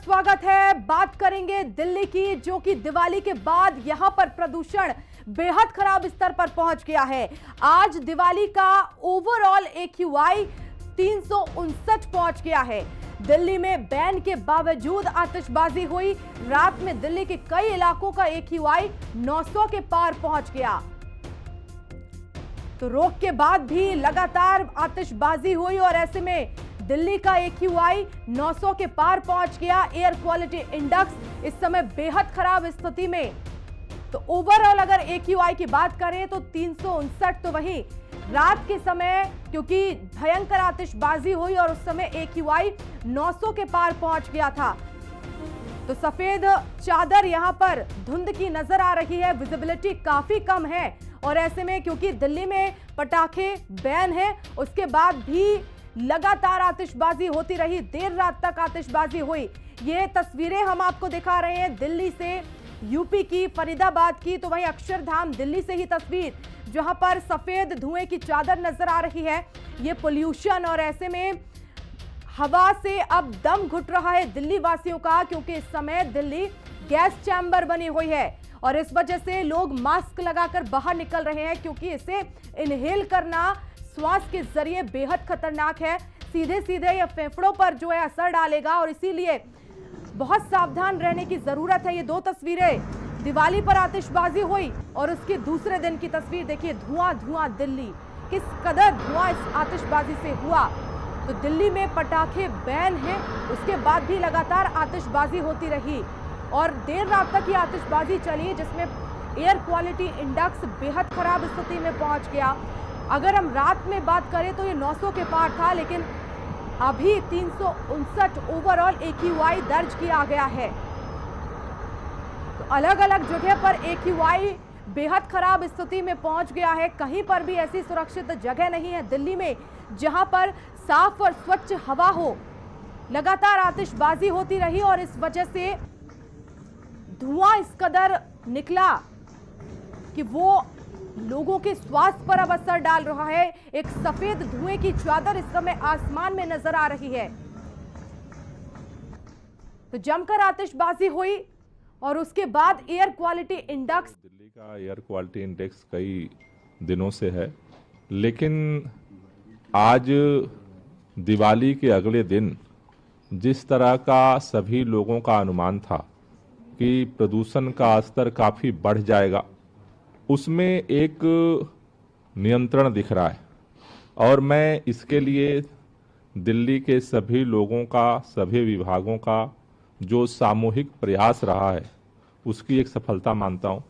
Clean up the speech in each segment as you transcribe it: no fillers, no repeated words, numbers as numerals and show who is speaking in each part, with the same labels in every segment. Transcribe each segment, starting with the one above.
Speaker 1: स्वागत है। बात करेंगे दिल्ली की, जो कि दिवाली के बाद यहां पर प्रदूषण बेहद खराब स्तर पर पहुंच गया है। आज दिवाली का ओवरऑल AQI 359 पहुंच गया है। दिल्ली में बैन के बावजूद आतिशबाजी हुई। रात में दिल्ली के कई इलाकों का AQI 900 के पार पहुंच गया। तो रोक के बाद भी लगातार आतिशबाजी हुई और ऐसे में दिल्ली का AQI 900 के पार पहुंच गया। एयर क्वालिटी इंडेक्स इस समय बेहद खराब स्थिति में। तो ओवरऑल अगर AQI की बात करें तो 359। तो वहीं रात के समय क्योंकि भयंकर आतिशबाजी हुई और उस समय AQI 900 के पार पहुंच गया था। तो सफेद चादर यहां पर धुंध की नजर आ रही है, विजिबिलिटी काफी कम है। और ऐसे में क्योंकि दिल्ली में पटाखे बैन है, उसके बाद भी लगातार आतिशबाजी होती रही। देर रात तक आतिशबाजी हुई। ये तस्वीरें हम आपको दिखा रहे हैं दिल्ली से, यूपी की, फरीदाबाद की। तो वहीं अक्षरधाम दिल्ली से ही तस्वीर, जहां पर सफेद धुएं की चादर नजर आ रही है। ये पोल्यूशन और ऐसे में हवा से अब दम घुट रहा है दिल्ली वासियों का, क्योंकि इस समय दिल्ली गैस चैम्बर बनी हुई है और इस वजह से लोग मास्क लगाकर बाहर निकल रहे हैं, क्योंकि इसे इनहेल करना श्वास के जरिए बेहद खतरनाक है। सीधे सीधे ये फेफड़ों पर जो है असर डालेगा और इसीलिए बहुत सावधान रहने की जरूरत है। ये दो तस्वीरें दिवाली पर आतिशबाजी हुई और उसके दूसरे दिन की तस्वीर देखिए, धुआं धुआं दिल्ली, किस कदर धुआं इस आतिशबाजी से हुआ। तो दिल्ली में पटाखे बैन हैं, उसके बाद भी लगातार आतिशबाजी होती रही और देर रात तक ये आतिशबाजी चली, जिसमें एयर क्वालिटी इंडेक्स बेहद खराब स्थिति में पहुंच गया। अगर हम रात में बात करें तो ये 900 के पार था, लेकिन अभी 359 ओवरऑल AQI दर्ज किया गया है। तो अलग अलग जगह पर AQI बेहद खराब स्थिति में पहुंच गया है। कहीं पर भी ऐसी सुरक्षित जगह नहीं है दिल्ली में जहां पर साफ और स्वच्छ हवा हो। लगातार आतिशबाजी होती रही और इस वजह से धुआं इस कदर निकला कि वो लोगों के स्वास्थ्य पर अब असर डाल रहा है। एक सफेद धुएं की चादर इस समय आसमान में नजर आ रही है। तो जमकर आतिशबाजी हुई और उसके बाद एयर क्वालिटी इंडेक्स,
Speaker 2: दिल्ली का एयर क्वालिटी इंडेक्स कई दिनों से है, लेकिन आज दिवाली के अगले दिन जिस तरह का सभी लोगों का अनुमान था कि प्रदूषण का स्तर काफ़ी बढ़ जाएगा, उसमें एक नियंत्रण दिख रहा है। और मैं इसके लिए दिल्ली के सभी लोगों का, सभी विभागों का जो सामूहिक प्रयास रहा है, उसकी एक सफलता मानता हूं।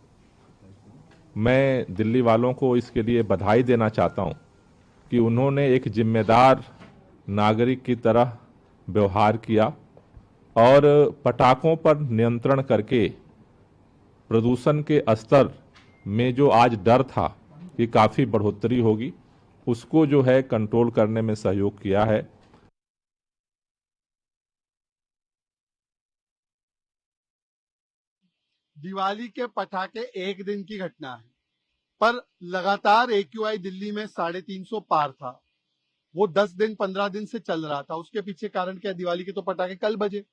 Speaker 2: मैं दिल्ली वालों को इसके लिए बधाई देना चाहता हूं कि उन्होंने एक जिम्मेदार नागरिक की तरह व्यवहार किया और पटाखों पर नियंत्रण करके प्रदूषण के स्तर में जो आज डर था कि काफ़ी बढ़ोतरी होगी, उसको जो है कंट्रोल करने में सहयोग किया है।
Speaker 3: दिवाली के पटाखे एक दिन की घटना है, पर लगातार AQI दिल्ली में 350 पार था। वो 10 दिन 15 दिन से चल रहा था। उसके पीछे कारण क्या? दिवाली के तो पटाखे कल बजे,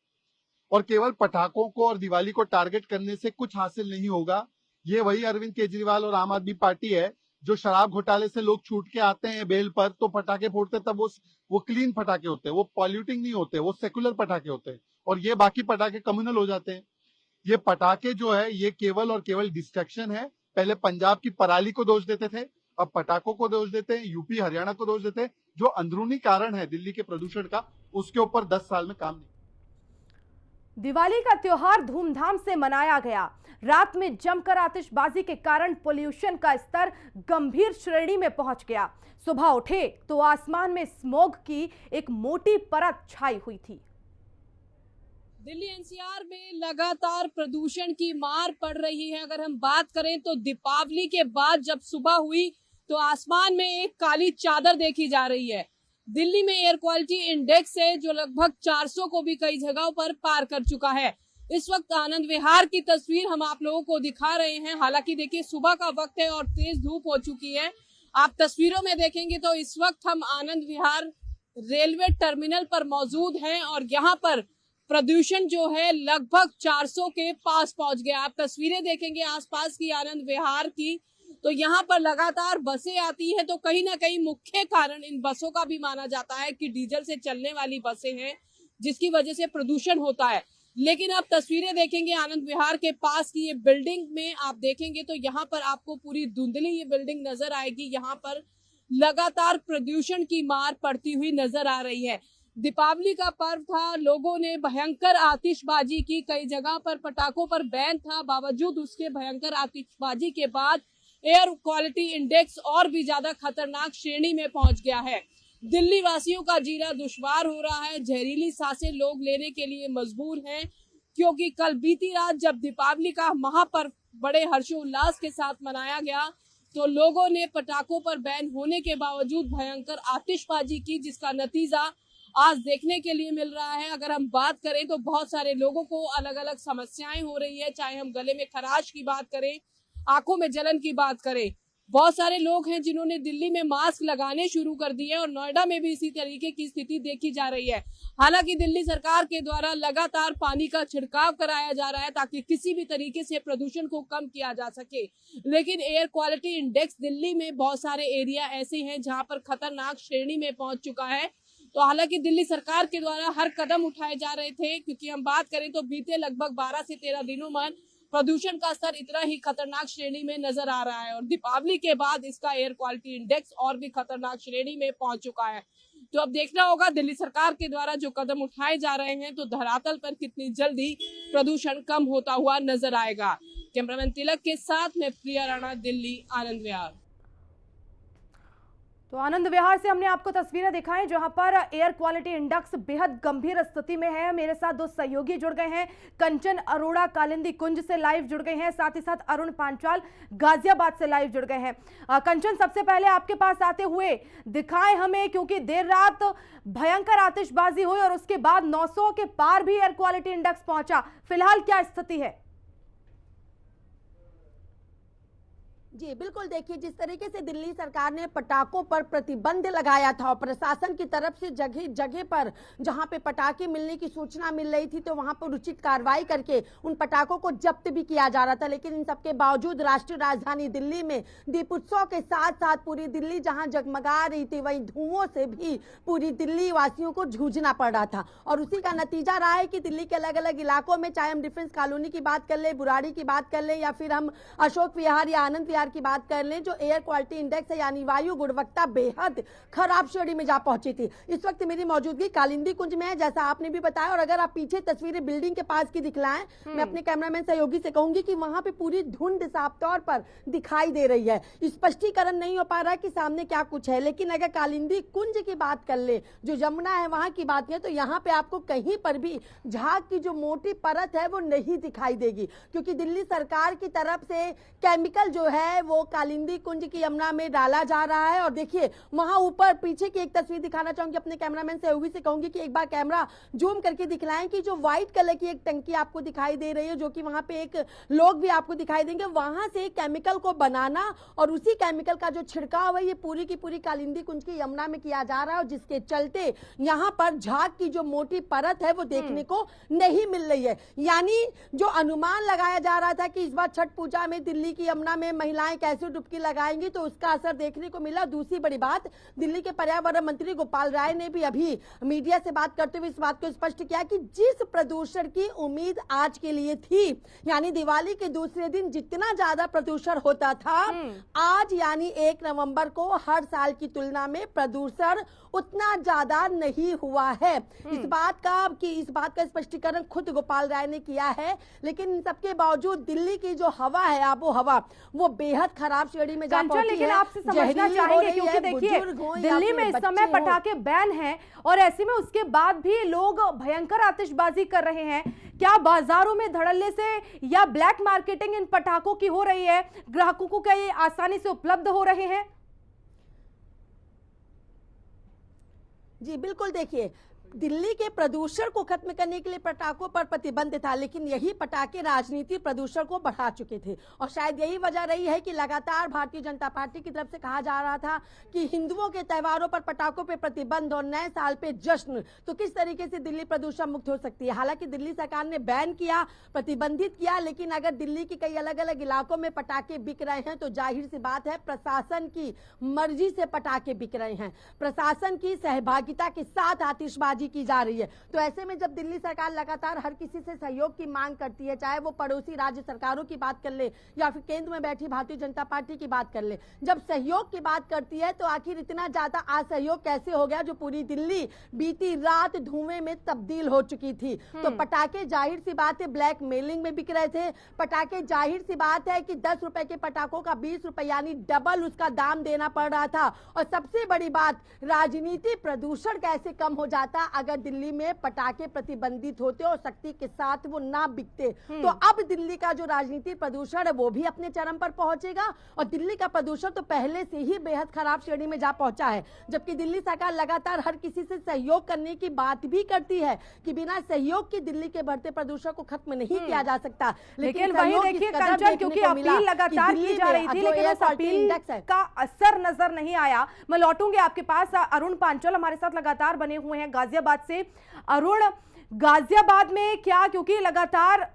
Speaker 3: और केवल पटाखों को और दिवाली को टारगेट करने से कुछ हासिल नहीं होगा। ये वही अरविंद केजरीवाल और आम आदमी पार्टी है जो शराब घोटाले से लोग छूट के आते हैं बेल पर, तो पटाखे फोड़ते, तब वो क्लीन पटाखे होते हैं, वो पॉल्यूटिंग नहीं होते, वो सेकुलर पटाखे होते हैं, और ये बाकी पटाखे कम्युनल हो जाते हैं। ये पटाखे जो है ये केवल और केवल डिस्ट्रैक्शन है। पहले पंजाब की पराली को दोष देते थे, अब पटाखों को दोष देते हैं, यूपी हरियाणा को दोष देते हैं। जो अंदरूनी कारण है दिल्ली के प्रदूषण का, उसके ऊपर 10 साल में काम नहीं।
Speaker 1: दिवाली का त्योहार धूमधाम से मनाया गया। रात में जमकर आतिशबाजी के कारण पोल्यूशन का स्तर गंभीर श्रेणी में पहुंच गया। सुबह उठे तो आसमान में स्मॉग की एक मोटी परत छाई हुई थी।
Speaker 4: दिल्ली NCR में लगातार प्रदूषण की मार पड़ रही है। अगर हम बात करें तो दीपावली के बाद जब सुबह हुई तो आसमान में एक काली चादर देखी जा रही है। दिल्ली में एयर क्वालिटी इंडेक्स है जो लगभग 400 को भी कई जगहों पर पार कर चुका है। इस वक्त आनंद विहार की तस्वीर हम आप लोगों को दिखा रहे हैं। हालांकि देखिए सुबह का वक्त है और तेज धूप हो चुकी है। आप तस्वीरों में देखेंगे तो इस वक्त हम आनंद विहार रेलवे टर्मिनल पर मौजूद हैं और यहाँ पर प्रदूषण जो है लगभग 400 के पास पहुंच गया। आप तस्वीरें देखेंगे आसपास की आनंद विहार की, तो यहाँ पर लगातार बसें आती हैं, तो कहीं ना कहीं मुख्य कारण इन बसों का भी माना जाता है कि डीजल से चलने वाली बसें हैं, जिसकी वजह से प्रदूषण होता है। लेकिन आप तस्वीरें देखेंगे आनंद विहार के पास की ये बिल्डिंग में आप देखेंगे तो यहाँ पर आपको पूरी धुंधली ये बिल्डिंग नजर आएगी। यहाँ पर लगातार प्रदूषण की मार पड़ती हुई नजर आ रही है। दीपावली का पर्व था, लोगों ने भयंकर आतिशबाजी की, कई जगह पर पटाखों पर बैन था, बावजूद उसके भयंकर आतिशबाजी के बाद एयर क्वालिटी इंडेक्स और भी ज्यादा खतरनाक श्रेणी में पहुंच गया है। दिल्ली वासियों का जीना दुश्वार हो रहा है, जहरीली सांसें लोग लेने के लिए मजबूर हैं, क्योंकि कल बीती रात जब दीपावली का महापर्व बड़े हर्षोल्लास के साथ मनाया गया तो लोगों ने पटाखों पर बैन होने के बावजूद भयंकर आतिशबाजी की, जिसका नतीजा आज देखने के लिए मिल रहा है। अगर हम बात करें तो बहुत सारे लोगों को अलग अलग समस्याएं हो रही है, चाहे हम गले में खराश की बात करें, आंखों में जलन की बात करें। बहुत सारे लोग हैं जिन्होंने दिल्ली में मास्क लगाने शुरू कर दिए और नोएडा में भी इसी तरीके की स्थिति देखी जा रही है। हालांकि दिल्ली सरकार के द्वारा लगातार पानी का छिड़काव कराया जा रहा है ताकि किसी भी तरीके से प्रदूषण को कम किया जा सके, लेकिन एयर क्वालिटी इंडेक्स दिल्ली में बहुत सारे एरिया ऐसे हैं जहां पर खतरनाक श्रेणी में पहुंच चुका है। तो हालांकि दिल्ली सरकार के द्वारा हर कदम उठाए जा रहे थे, क्योंकि हम बात करें तो बीते लगभग 12 से 13 दिनों में प्रदूषण का स्तर इतना ही खतरनाक श्रेणी में नजर आ रहा है और दीपावली के बाद इसका एयर क्वालिटी इंडेक्स और भी खतरनाक श्रेणी में पहुंच चुका है। तो अब देखना होगा दिल्ली सरकार के द्वारा जो कदम उठाए जा रहे हैं तो धरातल पर कितनी जल्दी प्रदूषण कम होता हुआ नजर आएगा। कैमरामैन तिलक के साथ में प्रिया राणा, दिल्ली, आनंद विहार।
Speaker 1: तो आनंद विहार से हमने आपको तस्वीरें दिखाई जहां पर एयर क्वालिटी इंडेक्स बेहद गंभीर स्थिति में है। मेरे साथ दो सहयोगी जुड़ गए हैं, कंचन अरोड़ा कालिंदी कुंज से लाइव जुड़ गए हैं, साथ ही साथ अरुण पांचाल गाजियाबाद से लाइव जुड़ गए हैं। कंचन, सबसे पहले आपके पास आते हुए दिखाएं हमें, क्योंकि देर रात भयंकर आतिशबाजी हुई और उसके बाद 900 के पार भी एयर क्वालिटी इंडेक्स पहुंचा। फिलहाल क्या स्थिति है?
Speaker 5: जी बिल्कुल, देखिए जिस तरीके से दिल्ली सरकार ने पटाखों पर प्रतिबंध लगाया था और प्रशासन की तरफ से जगह जगह पर जहां पे पटाखे मिलने की सूचना मिल रही थी तो वहां पर उचित कार्रवाई करके उन पटाखों को जब्त भी किया जा रहा था, लेकिन इन सबके बावजूद राष्ट्रीय राजधानी दिल्ली में दीपोत्सव के साथ साथ पूरी दिल्ली जहां जगमगा रही थी वहीं धुओं से भी पूरी दिल्ली वासियों को जूझना पड़ रहा था। और उसी का नतीजा रहा है कि दिल्ली के अलग अलग इलाकों में, चाहे हम डिफेंस कॉलोनी की बात कर ले, बुराड़ी की बात कर ले या फिर हम अशोक विहार या आनंद विहार की बात कर लें, जो एयर क्वालिटी इंडेक्स है यानी वायु गुणवत्ता बेहद खराब श्रेणी में जा पहुंची थी। इस वक्त मेरी मौजूदगी कालिंदी कुंज में है, जैसा आपने भी बताया, और अगर आप पीछे तस्वीरें बिल्डिंग के पास की दिखलाएं, मैं अपने कैमरामैन सहयोगी से कहूंगी कि वहां पे पूरी धुंध साफ तौर पर दिखाई दे रही है। स्पष्टीकरण नहीं हो पा रहा है कि सामने क्या कुछ है, लेकिन अगर कालिंदी कुंज की बात कर ले, जो यमुना है वहां की बात करें, तो यहाँ पे आपको कहीं पर भी झाग की जो मोटी परत है वो नहीं दिखाई देगी, क्योंकि दिल्ली सरकार की तरफ से केमिकल जो है वो कालिंदी कुंज की यमुना में डाला जा रहा है। और देखिए वहां ऊपर पीछे की एक तस्वीर दिखाना चाहूंगी, अपने कैमरामैन सहयोगी से कहूंगी कि एक बार कैमरा जूम करके दिखलाएं कि जो व्हाइट कलर की एक टंकी आपको दिखाई दे रही है, जो कि वहां पे एक लोग भी आपको दिखाई देंगे, वहां से केमिकल को बनाना और उसी केमिकल का जो छिड़काव है ये पूरी की पूरी कालिंदी कुंज की यमुना में किया जा रहा है, और जिसके चलते यहाँ पर झाग की जो मोटी परत है वो देखने को नहीं मिल रही है। यानी जो अनुमान लगाया जा रहा था कि इस बार छठ पूजा में दिल्ली की यमुना में महिलाएं कैसे डुबकी लगाएंगी, तो उसका असर देखने को मिला। दूसरी बड़ी बात, दिल्ली के पर्यावरण मंत्री गोपाल राय ने भी अभी मीडिया से बात करते हुए इस बात को स्पष्ट किया कि जिस प्रदूषण की उम्मीद आज के लिए थी, यानी दिवाली के दूसरे दिन जितना ज्यादा प्रदूषण होता था, आज यानी 1 नवंबर को हर साल की तुलना में प्रदूषण उतना ज्यादा नहीं हुआ है। इस बात का स्पष्टीकरण खुद गोपाल राय ने किया है, लेकिन इन सबके बावजूद दिल्ली की जो हवा है, आबो हवा, वो बेहद खराब श्रेणी में जा पहुंची है।
Speaker 1: लेकिन आपसे समझना चाहेंगे, क्योंकि देखिए दिल्ली में इस समय पटाखे बैन हैं और ऐसे में उसके बाद भी लोग भयंकर आतिशबाजी कर रहे हैं। क्या बाजारों में धड़ल्ले से या ब्लैक मार्केटिंग इन पटाखों की हो रही है? ग्राहकों को क्या ये आसानी से उपलब्ध हो रहे हैं?
Speaker 5: जी बिल्कुल, देखिए दिल्ली के प्रदूषण को खत्म करने के लिए पटाखों पर प्रतिबंध था, लेकिन यही पटाखे राजनीति प्रदूषण को बढ़ा चुके थे। और शायद यही वजह रही है कि लगातार भारतीय जनता पार्टी की तरफ से कहा जा रहा था कि हिंदुओं के त्योहारों पर पटाखों पर प्रतिबंध और नए साल पे जश्न, तो किस तरीके से दिल्ली प्रदूषण मुक्त हो सकती है। हालांकि दिल्ली सरकार ने बैन किया, प्रतिबंधित किया, लेकिन अगर दिल्ली के कई अलग अलग इलाकों में पटाखे बिक रहे हैं तो जाहिर सी बात है प्रशासन की मर्जी से पटाखे बिक रहे हैं, प्रशासन की सहभागिता के साथ आतिशबाजी की जा रही है। तो ऐसे में जब दिल्ली सरकार लगातार हर किसी से सहयोग की मांग करती है, चाहे वो पड़ोसी राज्य सरकारों की बात कर ले या फिर केंद्र में बैठी भारतीय जनता पार्टी की बात कर ले, जब सहयोग की बात करती है तो आखिर इतना ज्यादा असहयोग कैसे हो गया जो पूरी दिल्ली बीती रात धुएं में तब्दील हो चुकी थी। तो पटाखे जाहिर सी बात है ब्लैक मेलिंग में बिक रहे थे, पटाखे जाहिर सी बात है कि 10 रुपए के पटाखों का 20 रुपए यानी डबल उसका दाम देना पड़ रहा था। और सबसे बड़ी बात, राजनीति प्रदूषण कैसे कम हो जाता अगर दिल्ली में पटाखे प्रतिबंधित होते और सख्ती के साथ वो ना बिकते। तो अब दिल्ली का जो राजनीतिक प्रदूषण है वो भी अपने चरम पर पहुंचेगा और दिल्ली का प्रदूषण तो पहले से ही बेहद खराब श्रेणी में जा पहुंचा है। जबकि दिल्ली सरकार लगातार हर किसी से सहयोग करने की बात भी करती है कि बिना सहयोग की दिल्ली के बढ़ते प्रदूषण को खत्म नहीं किया जा सकता।
Speaker 1: लेकिन वही देखिए कंचन, क्योंकि अपील लगातार की जा रही थी लेकिन उस अपील का असर नजर नहीं आया। मैं लौटूंगी आपके पास। अरुण पांचल हमारे साथ लगातार बने हुए हैं गाजियाबाद से। अरुण, गाजियाबाद में क्या, क्योंकि लगातार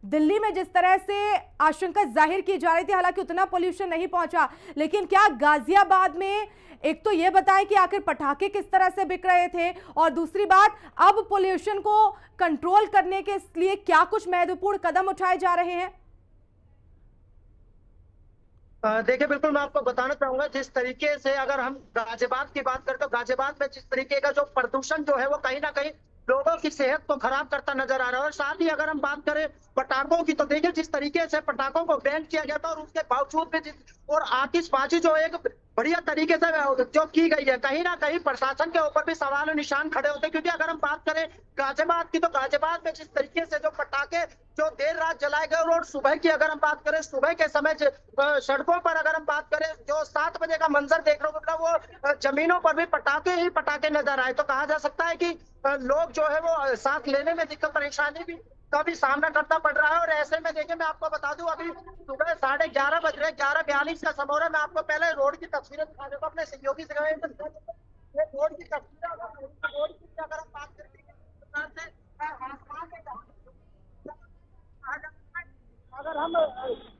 Speaker 1: दिल्ली में जिस तरह से आशंका जाहिर की जा रही थी, हालांकि उतना पोल्यूशन नहीं पहुंचा, लेकिन क्या गाजियाबाद में एक तो ये बताएं कि आखिर पटाखे किस तरह से बिक रहे थे, और दूसरी बात अब पोल्यूशन को कंट्रोल करने के लिए क्या कुछ महत्वपूर्ण कदम उठाए जा रहे हैं?
Speaker 6: देखिए, बिल्कुल मैं आपको बताना चाहूंगा, जिस तरीके से अगर हम गाजियाबाद की बात करें तो गाजियाबाद में जिस तरीके का जो प्रदूषण जो है वो कहीं ना कहीं लोगों की सेहत को खराब करता नजर आ रहा है। और साथ ही अगर हम बात करें पटाखों की तो देखिए जिस तरीके से पटाखों को बैन किया गया था और उसके बावजूद भी और आतिशबाजी जो एक बढ़िया तरीके से जो की गई है, कहीं ना कहीं प्रशासन के ऊपर भी सवाल और निशान खड़े होते हैं। क्योंकि अगर हम बात करें गाजियाबाद की तो गाजियाबाद में जिस तरीके से जो पटाखे जो देर रात जलाए गए और सुबह की अगर हम बात करें, सुबह के समय सड़कों पर अगर हम बात करें जो 7 बजे का मंजर देखने को मिला, वो जमीनों पर भी पटाखे ही पटाखे नजर आए। तो कहा जा सकता है कि लोग जो है वो सांस लेने में दिक्कत परेशानी भी का भी सामना करना पड़ रहा है। और ऐसे में देखिए मैं आपको बता दूं, अभी सुबह 11:30 बज रहे, 11:42 का समय है। मैं आपको पहले रोड की तस्वीरें दिखा देता हूं अपने सहयोगी से। रोड की तस्वीरें अगर हम बात करें अगर हम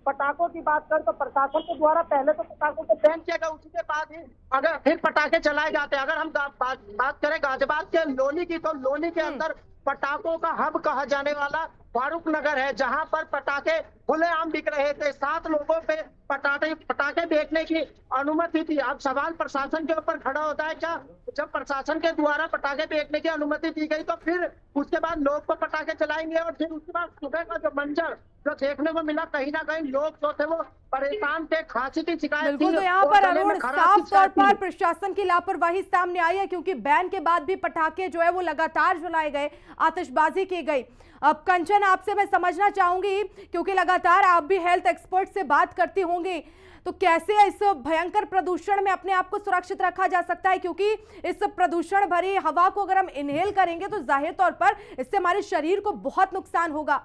Speaker 6: पटाखों की बात करें तो प्रशासन के द्वारा पहले तो पटाखों को बैन किया गया, उसी के बाद ही अगर फिर पटाखे चलाए जाते हैं। अगर हम बात करें गाजियाबाद के लोनी की तो लोनी के अंदर पटाखों का हब कहा जाने वाला फारूक नगर है, जहां पर पटाखे खुलेआम बिक रहे थे। 7 लोगों पे पटाखे बेचने की अनुमति थी। अब सवाल प्रशासन के ऊपर खड़ा होता है, क्या जब प्रशासन के द्वारा पटाखे बेचने की अनुमति दी गई तो फिर उसके बाद लोग तो पटाखे चलाएंगे और फिर उसके बाद सुबह का जो मंजर जो देखने को मिला, कहीं ना कहीं लोग जो थे वो परेशान थे, खांसी की शिकायत थी।
Speaker 1: बिल्कुल, तो यहाँ पर अरुण साफ तौर पर प्रशासन की लापरवाही सामने आई है, क्योंकि बैन के बाद भी पटाखे जो है वो लगातार जलाए गए, आतिशबाजी की गई। अब कंचन आपसे मैं समझना चाहूंगी, क्योंकि लगातार आप भी हेल्थ एक्सपर्ट से बात करती होंगी, तो कैसे इस भयंकर प्रदूषण में अपने आप को सुरक्षित रखा जा सकता है? क्योंकि इस प्रदूषण भरी हवा को अगर हम इनहेल करेंगे तो जाहिर तौर पर इससे हमारे शरीर को बहुत नुकसान होगा।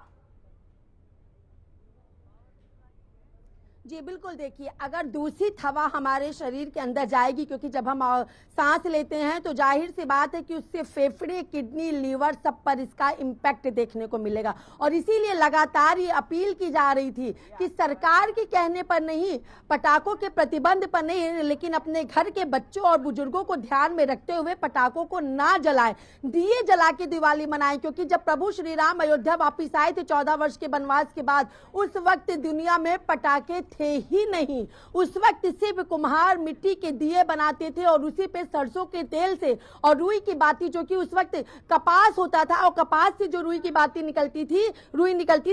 Speaker 5: जी बिल्कुल, देखिए अगर दूषित हवा हमारे शरीर के अंदर जाएगी, क्योंकि जब हम सांस लेते हैं तो जाहिर सी बात है कि उससे फेफड़े, किडनी, लीवर सब पर इसका इम्पैक्ट देखने को मिलेगा। और इसीलिए लगातार ये अपील की जा रही थी कि सरकार के कहने पर नहीं, पटाखों के प्रतिबंध पर नहीं, लेकिन अपने घर के बच्चों और बुजुर्गों को ध्यान में रखते हुए पटाखों को ना जलाएं, दिए जला के दिवाली मनाएं। क्योंकि जब प्रभु श्री राम अयोध्या वापिस आए थे 14 वर्ष के वनवास के बाद, उस वक्त दुनिया में पटाखे थे ही नहीं। उस वक्त सिर्फ कुम्हार मिट्टी के दिए बनाते थे और उसी पे सरसों के तेल से और रुई की बाती, जो कि उस वक्त कपास होता था और कपास से जो रुई की बाती निकलती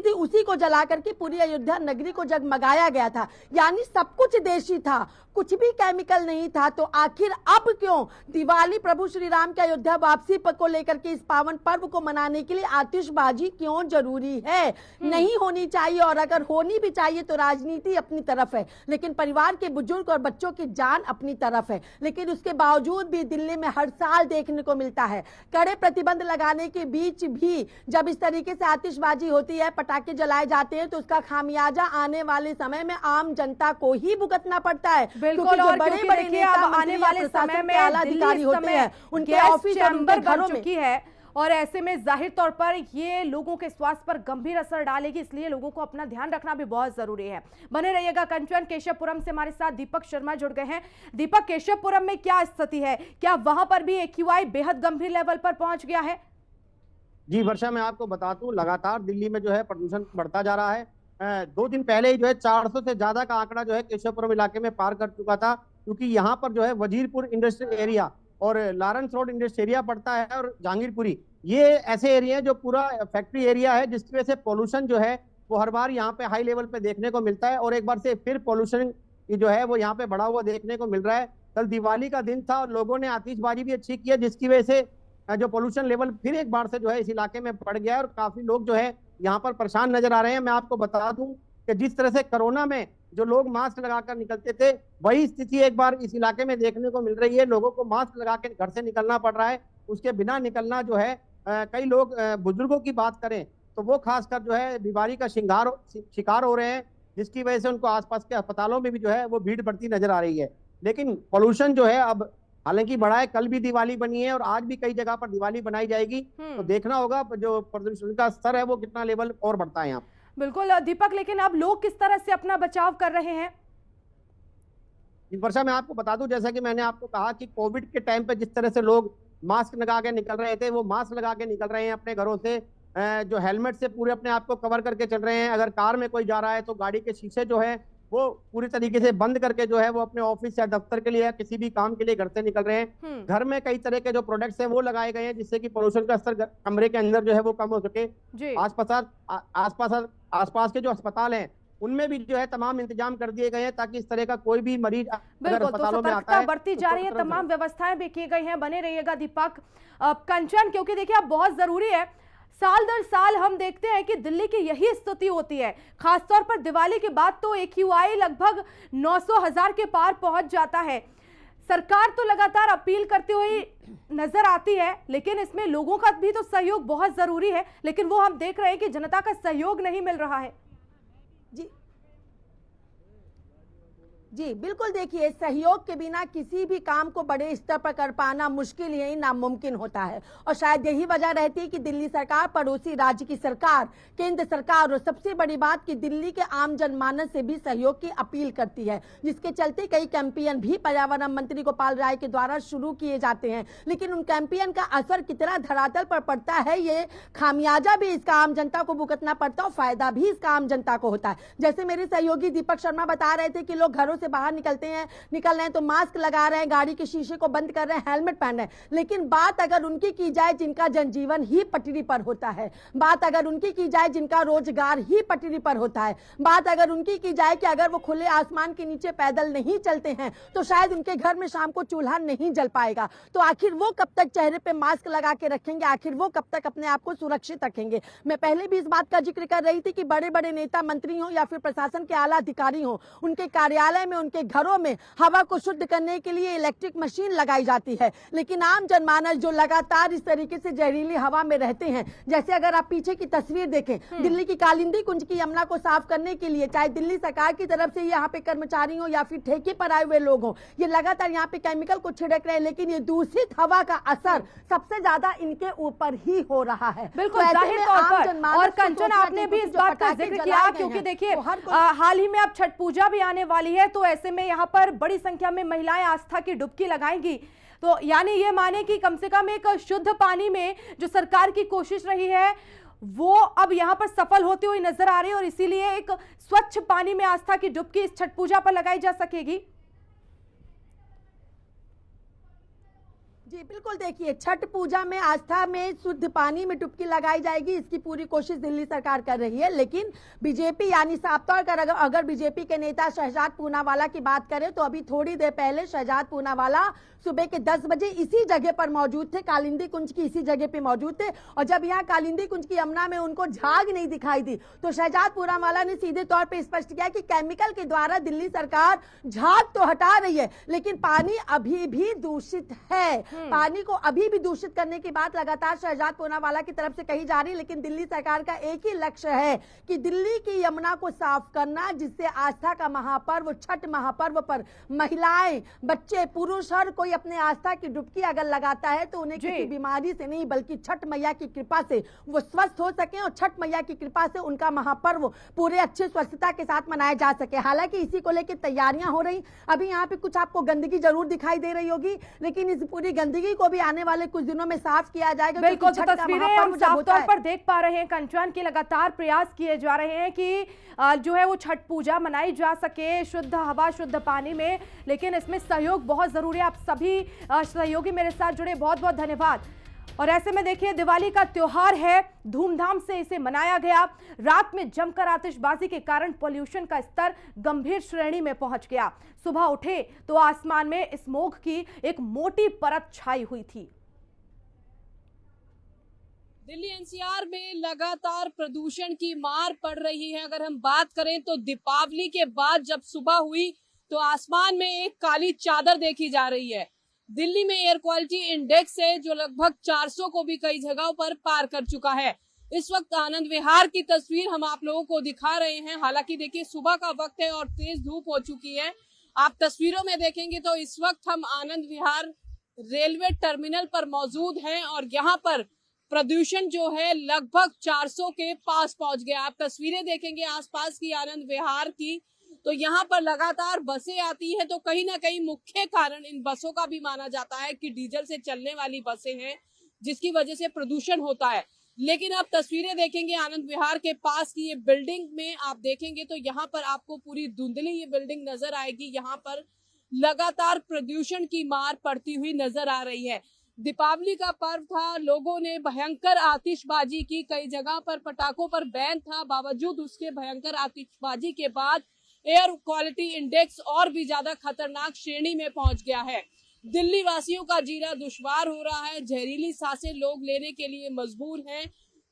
Speaker 5: थी उसी को जला करके पूरी अयोध्या नगरी को जगमगाया गया था। यानी सब कुछ देशी था, कुछ भी केमिकल नहीं था। तो आखिर अब क्यों दिवाली, प्रभु श्री राम के अयोध्या वापसी को लेकर के इस पावन पर्व को मनाने के लिए आतिशबाजी क्यों जरूरी है? नहीं होनी चाहिए, और अगर होनी भी चाहिए तो राजनीति अपनी तरफ है, लेकिन परिवार के बुजुर्ग और बच्चों की जान अपनी तरफ है। लेकिन उसके बावजूद भी दिल्ली में हर साल देखने को मिलता है, कड़े प्रतिबंध लगाने के बीच भी जब इस तरीके से आतिशबाजी होती है, पटाखे जलाए जाते हैं, तो उसका खामियाजा आने वाले समय में आम जनता को ही भुगतना पड़ता है।
Speaker 1: बिल्कुल, और क्योंकि देखिए अब आने वाले समय में
Speaker 5: अधिकारी होते हैं, उनके ऑफिस और उनके घरों में
Speaker 1: है, और ऐसे में जाहिर तौर पर ये लोगों के स्वास्थ्य पर गंभीर असर डालेगी, इसलिए लोगों को अपना ध्यान रखना भी बहुत जरूरी है। बने रहिएगा। कंचन, केशवपुरम से हमारे साथ दीपक शर्मा जुड़ गए हैं। दीपक, केशवपुरम में क्या स्थिति है? क्या वहां पर भी AQI बेहद गंभीर लेवल पर पहुंच गया है?
Speaker 7: जी वर्षा, मैं आपको बता दूं, लगातार दिल्ली में जो है प्रदूषण बढ़ता जा रहा है। 2 दिन पहले ही जो है 400 से ज्यादा का आंकड़ा जो है केशवपुरम इलाके में पार कर चुका था, क्योंकि यहाँ पर जो है वजीरपुर इंडस्ट्रियल एरिया और लॉरेंस रोड इंडस्ट्रियल एरिया पड़ता है, और जहांगीरपुरी, ये ऐसे एरिया है जो पूरा फैक्ट्री एरिया है, जिसकी वजह से पोल्यूशन जो है वो हर बार यहाँ पे हाई लेवल पे देखने को मिलता है, और एक बार से फिर पोल्यूशन जो है वो यहाँ पे बढ़ा हुआ देखने को मिल रहा है। कल दिवाली का दिन था और लोगों ने आतिशबाजी भी अच्छी की है, जिसकी वजह से जो पोल्यूशन लेवल फिर एक बार से जो है इस इलाके में बढ़ गया है, और काफी लोग जो है यहाँ पर परेशान नजर आ रहे हैं। मैं आपको बता दूं कि जिस तरह से कोरोना में जो लोग मास्क लगाकर निकलते थे, वही स्थिति एक बार इस इलाके में देखने को मिल रही है। लोगों को मास्क लगा के घर से निकलना पड़ रहा है, उसके बिना निकलना जो है कई लोग, बुजुर्गों की बात करें तो वो खासकर जो है बीमारी का शिकार हो रहे हैं, जिसकी वजह से उनको आसपास के अस्पतालों में भी जो है वो भीड़ बढ़ती नजर आ रही है। लेकिन पोल्यूशन जो है अब हालांकि बढ़ा है, कल भी दिवाली बनी है और आज भी कई जगह पर दिवाली बनाई जाएगी, तो देखना होगा जो प्रदूषण का स्तर है वो कितना लेवल और बढ़ता है यहाँ।
Speaker 1: बिल्कुल दीपक, लेकिन अब लोग किस तरह से अपना बचाव कर रहे हैं?
Speaker 7: वर्षा, मैं आपको बता दूं, जैसा कि मैंने आपको कहा कि कोविड के टाइम पे जिस तरह से लोग मास्क लगा के निकल रहे थे, वो मास्क लगा के निकल रहे हैं अपने घरों से, जो हेलमेट से पूरे अपने आप को कवर करके चल रहे हैं। अगर कार में कोई जा रहा है तो गाड़ी के शीशे जो है वो पूरी तरीके से बंद करके जो है वो अपने ऑफिस या दफ्तर के लिए या किसी भी काम के लिए घर से निकल रहे हैं। घर में कई तरह के जो प्रोडक्ट्स हैं वो लगाए गए हैं, जिससे कि पोल्यूशन का स्तर कमरे के अंदर जो है वो कम हो सके। आसपास के जो अस्पताल हैं उनमें भी जो है तमाम इंतजाम कर दिए गए हैं, ताकि इस तरह का कोई भी मरीज अगर अस्पतालों में आता है,
Speaker 1: बढ़ती जा रही है, तमाम व्यवस्थाएं भी की गई हैं। बने रहिएगा दीपक। कंचन, क्योंकि देखिए अब बहुत जरूरी है, साल दर साल हम देखते हैं कि दिल्ली की यही स्थिति होती है, खासतौर पर दिवाली के बाद तो AQI लगभग 900,000 के पार पहुंच जाता है। सरकार तो लगातार अपील करती हुई नजर आती है, लेकिन इसमें लोगों का भी तो सहयोग बहुत जरूरी है, लेकिन वो हम देख रहे हैं कि जनता का सहयोग नहीं मिल रहा है।
Speaker 5: जी बिल्कुल, देखिए सहयोग के बिना किसी भी काम को बड़े स्तर पर कर पाना मुश्किल ही नामुमकिन होता है, और शायद यही वजह रहती है कि दिल्ली सरकार, पड़ोसी राज्य की सरकार, केंद्र सरकार, और सबसे बड़ी बात कि दिल्ली के आम जनमानस से भी सहयोग की अपील करती है, जिसके चलते कई कैंपेन भी पर्यावरण मंत्री गोपाल राय के द्वारा शुरू किए जाते हैं। लेकिन उन कैंपेन का असर कितना धरातल पर पड़ता है, ये खामियाजा भी इसका आम जनता को भुगतना पड़ता है और फायदा भी इसका आम जनता को होता है। जैसे मेरे सहयोगी दीपक शर्मा बता रहे थे कि लोग घरों से बाहर निकल रहे हैं तो मास्क लगा रहे हैं, गाड़ी के शीशे को बंद कर रहे हैं, हेलमेट पहन रहे हैं। लेकिन बात अगर उनकी की जाए जिनका जनजीवन ही पटरी पर होता है, बात अगर उनकी की जाए जिनका रोजगार ही पटरी पर होता है, बात अगर उनकी की जाए कि अगर वो खुले आसमान के नीचे पैदल नहीं चलते हैं तो शायद उनके घर में शाम को चूल्हा नहीं जल पाएगा, तो आखिर वो कब तक चेहरे पे मास्क लगा के रखेंगे, आखिर वो कब तक अपने आप को सुरक्षित रखेंगे। मैं पहले भी इस बात का जिक्र कर रही थी कि बड़े बड़े नेता मंत्री हो या फिर प्रशासन के आला अधिकारी हो, उनके कार्यालय में, उनके घरों में हवा को शुद्ध करने के लिए इलेक्ट्रिक मशीन लगाई जाती है, लेकिन आम जनमानस जो लगातार इस तरीके से जहरीली हवा में रहते हैं, जैसे अगर आप पीछे की तस्वीर देखें, दिल्ली की कालिंदी कुंज की यमुना को साफ करने के लिए चाहे दिल्ली सरकार की तरफ से यहाँ पे कर्मचारी हो या फिर ठेके पर आए हुए लोग हो, ये लगातार यहाँ पे केमिकल को छिड़क रहे हैं, लेकिन ये दूषित हवा का असर सबसे ज्यादा इनके ऊपर ही हो रहा है।
Speaker 1: बिल्कुल जाहिर तौर पर। और कंचन, आपने भी इस बात का जिक्र किया, क्योंकि देखिए हाल ही में अब छठ पूजा भी आने वाली है, तो ऐसे में यहाँ पर बड़ी संख्या में महिलाएं आस्था की डुबकी लगाएंगी, तो यानी ये माने कि कम से कम एक शुद्ध पानी में जो सरकार की कोशिश रही है वो अब यहाँ पर सफल होती हुई नजर आ रही है, और इसीलिए एक स्वच्छ पानी में आस्था की डुबकी इस छठ पूजा पर लगाई जा सकेगी।
Speaker 5: जी बिल्कुल, देखिए छठ पूजा में आस्था में शुद्ध पानी में डुबकी लगाई जाएगी, इसकी पूरी कोशिश दिल्ली सरकार कर रही है। लेकिन बीजेपी यानी साफ तौर पर अगर बीजेपी के नेता शहजाद पूनावाला की बात करें तो अभी थोड़ी देर पहले शहजाद पूनावाला सुबह के 10 बजे इसी जगह पर मौजूद थे, कालिंदी कुंज की इसी जगह पे मौजूद थे। और जब यहाँ कालिंदी कुंज की यमुना में उनको झाग नहीं दिखाई दी तो शहजाद पूनावाला ने सीधे तौर पे स्पष्ट किया कि केमिकल के द्वारा दिल्ली सरकार झाग तो हटा रही है लेकिन पानी अभी भी दूषित है। पानी को अभी भी दूषित करने की बात लगातार शहजाद पूनावाला की तरफ से कही जा रही है। लेकिन दिल्ली सरकार का एक ही लक्ष्य है कि दिल्ली की यमुना को साफ करना, जिससे आस्था का महापर्व छठ महापर्व पर महिलाएं, बच्चे, पुरुष हर कोई अपने आस्था की डुबकी अगर लगाता है तो उन्हें किसी बीमारी से नहीं बल्कि छठ मैया की कृपा से वो स्वस्थ हो सके और छठ मैया की कृपा से उनका महापर्व पूरे अच्छे स्वस्थता के साथ मनाया जा सके। हालांकि इसी को लेकर तैयारियां हो रही। अभी यहाँ पे कुछ आपको गंदगी जरूर दिखाई दे रही होगी लेकिन इस पूरी गंदगी को भी आने वाले कुछ दिनों में साफ किया जाएगा।
Speaker 1: बिल्कुल, तो तस्वीरें हम साफ तौर पर देख पा रहे हैं कंचन की लगातार प्रयास किए जा रहे हैं कि जो है वो छठ पूजा मनाई जा सके शुद्ध हवा शुद्ध पानी में, लेकिन इसमें सहयोग बहुत जरूरी है। आप सभी सहयोगी मेरे साथ जुड़े, बहुत बहुत धन्यवाद। और ऐसे में देखिए दिवाली का त्योहार है, धूमधाम से इसे मनाया गया। रात में जमकर आतिशबाजी के कारण पोल्यूशन का स्तर गंभीर श्रेणी में पहुंच गया। सुबह उठे तो आसमान में स्मोग की एक मोटी परत छाई हुई थी।
Speaker 4: दिल्ली एनसीआर में लगातार प्रदूषण की मार पड़ रही है। अगर हम बात करें तो दीपावली के बाद जब सुबह हुई तो आसमान में एक काली चादर देखी जा रही है। दिल्ली में एयर क्वालिटी इंडेक्स है जो लगभग 400 को भी कई जगहों पर पार कर चुका है। इस वक्त आनंद विहार की तस्वीर हम आप लोगों को दिखा रहे हैं। हालांकि देखिए सुबह का वक्त है और तेज धूप हो चुकी है। आप तस्वीरों में देखेंगे तो इस वक्त हम आनंद विहार रेलवे टर्मिनल पर मौजूद हैं और यहाँ पर प्रदूषण जो है लगभग 400 के पास पहुंच गया। आप तस्वीरें देखेंगे आसपास की आनंद विहार की तो यहाँ पर लगातार बसें आती हैं, तो कहीं ना कहीं मुख्य कारण इन बसों का भी माना जाता है कि डीजल से चलने वाली बसें हैं जिसकी वजह से प्रदूषण होता है। लेकिन आप तस्वीरें देखेंगे आनंद विहार के पास की ये बिल्डिंग में आप देखेंगे तो यहाँ पर आपको पूरी धुंधली ये बिल्डिंग नजर आएगी। यहाँ पर लगातार प्रदूषण की मार पड़ती हुई नजर आ रही है। दीपावली का पर्व था, लोगों ने भयंकर आतिशबाजी की, कई जगह पर पटाखों पर बैन था, बावजूद उसके भयंकर आतिशबाजी के बाद एयर क्वालिटी इंडेक्स और भी ज्यादा खतरनाक श्रेणी में पहुंच गया है। दिल्ली वासियों का जीना दुश्वार हो रहा है, जहरीली सांसें लोग लेने के लिए मजबूर हैं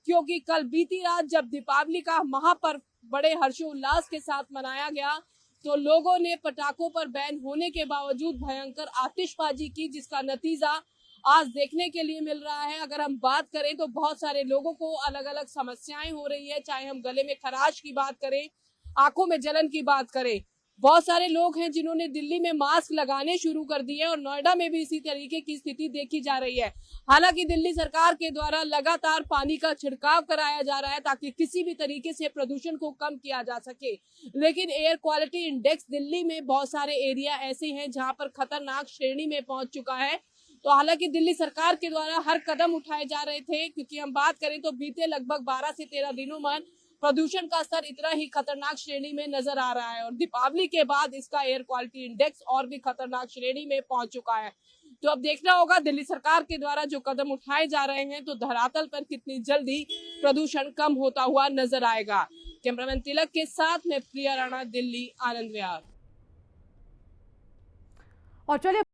Speaker 4: क्योंकि कल बीती रात जब दीपावली का महापर्व बड़े हर्षोल्लास के साथ मनाया गया तो लोगों ने पटाखों पर बैन होने के बावजूद भयंकर आतिशबाजी की, जिसका नतीजा आज देखने के लिए मिल रहा है। अगर हम बात करें तो बहुत सारे लोगों को अलग अलग समस्याएं हो रही है, चाहे हम गले में खराश की बात करें, आंखों में जलन की बात करें। बहुत सारे लोग हैं जिन्होंने दिल्ली में मास्क लगाने शुरू कर दिए और नोएडा में भी इसी तरीके की स्थिति देखी जा रही है। हालांकि दिल्ली सरकार के द्वारा लगातार पानी का छिड़काव कराया जा रहा है ताकि किसी भी तरीके से प्रदूषण को कम किया जा सके, लेकिन एयर क्वालिटी इंडेक्स दिल्ली में बहुत सारे एरिया ऐसे हैं जहां पर खतरनाक श्रेणी में पहुंच चुका है। तो हालांकि दिल्ली सरकार के द्वारा हर कदम उठाए जा रहे थे, क्योंकि हम बात करें तो बीते लगभग 12 से 13 दिनों में प्रदूषण का स्तर इतना ही खतरनाक श्रेणी में नजर आ रहा है और दीपावली के बाद इसका एयर क्वालिटी इंडेक्स और भी खतरनाक श्रेणी में पहुंच चुका है। तो अब देखना होगा दिल्ली सरकार के द्वारा जो कदम उठाए जा रहे हैं तो धरातल पर कितनी जल्दी प्रदूषण कम होता हुआ नजर आएगा। कैमरामैन तिलक के साथ मैं प्रिया राणा, दिल्ली, आनंद विहार।
Speaker 1: और चलिए